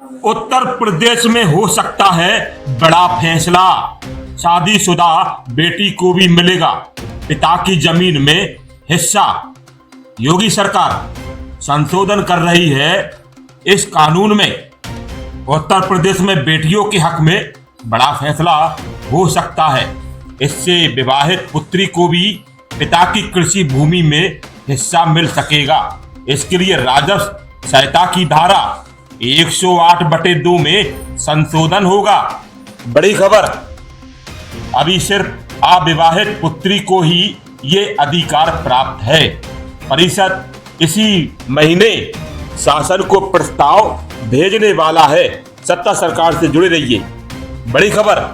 उत्तर प्रदेश में हो सकता है बड़ा फैसला। शादीशुदा बेटी को भी मिलेगा पिता की जमीन में हिस्सा। योगी सरकार संशोधन कर रही है इस कानून में। उत्तर प्रदेश में बेटियों के हक में बड़ा फैसला हो सकता है। इससे विवाहित पुत्री को भी पिता की कृषि भूमि में हिस्सा मिल सकेगा। इसके लिए राजस्व संहिता की धारा 108/2 में संशोधन होगा। बड़ी खबर, अभी सिर्फ अविवाहित पुत्री को ही ये अधिकार प्राप्त है। परिषद इसी महीने शासन को प्रस्ताव भेजने वाला है। सत्ता सरकार से जुड़े रहिए। बड़ी खबर,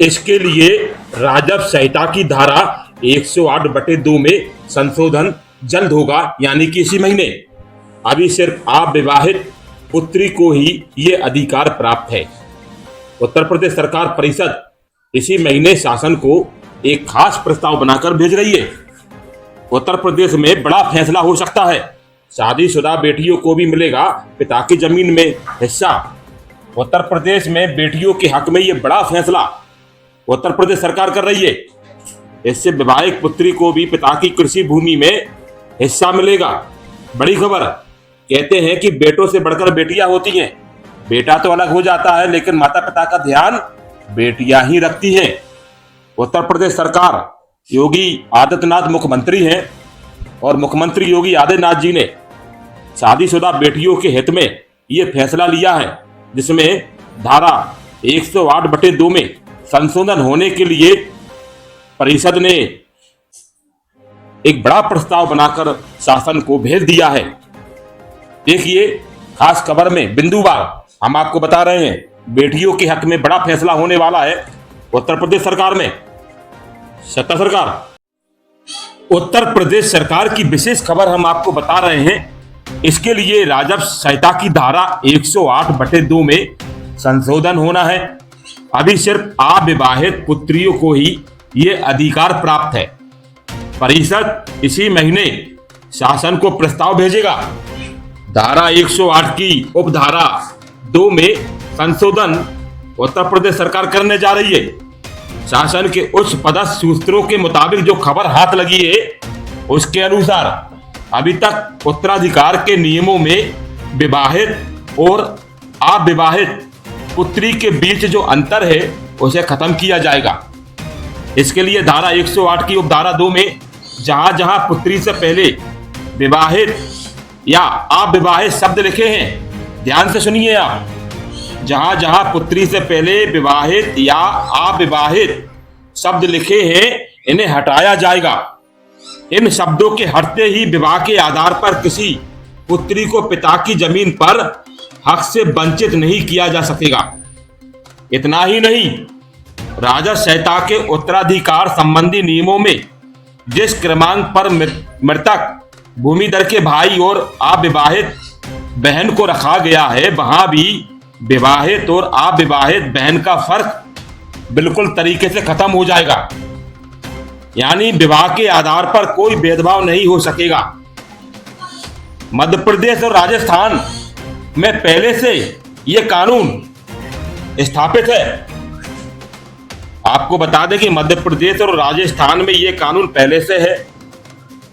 इसके लिए राजस्व संहिता की धारा 108/2 में संशोधन जल्द होगा, यानी कि इसी महीने। अभी सिर्फ अविवाहित पुत्री को ही ये अधिकार प्राप्त है। उत्तर प्रदेश सरकार परिषद इसी महीने शासन को एक खास प्रस्ताव बनाकर भेज रही है। उत्तर प्रदेश में बड़ा फैसला हो सकता है। शादीशुदा बेटियों को भी मिलेगा पिता की जमीन में हिस्सा। उत्तर प्रदेश में बेटियों के हक में ये बड़ा फैसला उत्तर प्रदेश सरकार कर रही है। इससे विवाहित पुत्री को भी पिता की कृषि भूमि में हिस्सा मिलेगा। बड़ी खबर, कहते हैं कि बेटों से बढ़कर बेटियां होती हैं। बेटा तो अलग हो जाता है, लेकिन माता पिता का ध्यान बेटियां ही रखती हैं। उत्तर प्रदेश सरकार, योगी आदित्यनाथ मुख्यमंत्री हैं और मुख्यमंत्री योगी आदित्यनाथ जी ने शादीशुदा बेटियों के हित में ये फैसला लिया है, जिसमें धारा 108/2 में संशोधन होने के लिए परिषद ने एक बड़ा प्रस्ताव बनाकर शासन को भेज दिया है। देखिए, खास खबर में बिंदुवार हम आपको बता रहे हैं, बेटियों के हक में बड़ा फैसला होने वाला है उत्तर प्रदेश सरकार में। सत्ता सरकार, उत्तर प्रदेश सरकार की विशेष खबर हम आपको बता रहे हैं। इसके लिए राजस्व संहिता की धारा 108/2 में संशोधन होना है। अभी सिर्फ अविवाहित पुत्रियों को ही ये अधिकार प्राप्त है। परिषद इसी महीने शासन को प्रस्ताव भेजेगा। धारा 108 की उपधारा 2 में संशोधन उत्तर प्रदेश सरकार करने जा रही है। शासन के उच्च पदस्थ सूत्रों के मुताबिक जो खबर हाथ लगी है, उसके अनुसार अभी तक उत्तराधिकार के नियमों में विवाहित और अविवाहित पुत्री के बीच जो अंतर है उसे खत्म किया जाएगा। इसके लिए धारा 108 की उपधारा 2 में जहां जहां पुत्री से पहले विवाहित या अविवाहित शब्द लिखे हैं, ध्यान से सुनिए आप, जहां जहां पुत्री से पहले विवाहित या अविवाहित शब्द लिखे हैं, इन्हें हटाया जाएगा। इन शब्दों के हटते ही विवाह के आधार पर किसी पुत्री को पिता की जमीन पर हक से वंचित नहीं किया जा सकेगा। इतना ही नहीं, राजस्व संहिता के उत्तराधिकार संबंधी नियमों में जिस क्रमांक पर मृतक भूमिधर के भाई और अविवाहित बहन को रखा गया है, वहां भी विवाहित और अविवाहित बहन का फर्क बिल्कुल तरीके से खत्म हो जाएगा। यानी विवाह के आधार पर कोई भेदभाव नहीं हो सकेगा। मध्य प्रदेश और राजस्थान में पहले से यह कानून स्थापित है। आपको बता दें कि मध्य प्रदेश और राजस्थान में यह कानून पहले से है।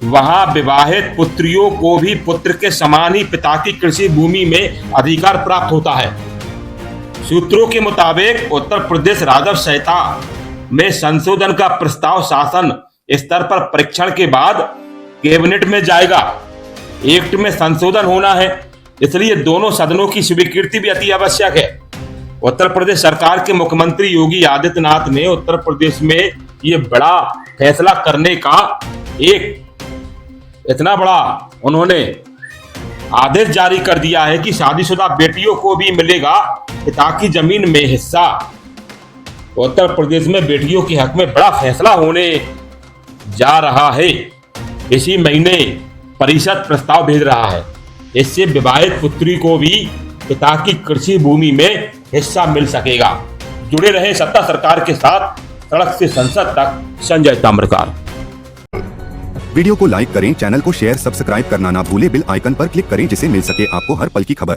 वहां विवाहित पुत्रियों को भी पुत्र के समान ही पिता की कृषि भूमि में अधिकार प्राप्त होता है। सूत्रों के मुताबिक उत्तर प्रदेश राजस्व संहिता में संशोधन का प्रस्ताव शासन स्तर पर परीक्षण के बाद कैबिनेट में जाएगा। एक्ट में संशोधन होना है, इसलिए दोनों सदनों की स्वीकृति भी अति आवश्यक है। उत्तर प्रदेश सरकार के मुख्यमंत्री योगी आदित्यनाथ ने उत्तर प्रदेश में ये बड़ा फैसला करने का एक इतना बड़ा उन्होंने आदेश जारी कर दिया है कि शादीशुदा बेटियों को भी मिलेगा पिता की जमीन में हिस्सा। उत्तर प्रदेश में बेटियों के हक में बड़ा फैसला होने जा रहा है। इसी महीने परिषद प्रस्ताव भेज रहा है। इससे विवाहित पुत्री को भी पिता की कृषि भूमि में हिस्सा मिल सकेगा। जुड़े रहे सत्ता सरकार के साथ, सड़क से संसद तक। संजय ताम्रकार। वीडियो को लाइक करें, चैनल को शेयर, सब्सक्राइब करना ना भूले, बेल आइकन पर क्लिक करें जिससे मिल सके आपको हर पल की खबर।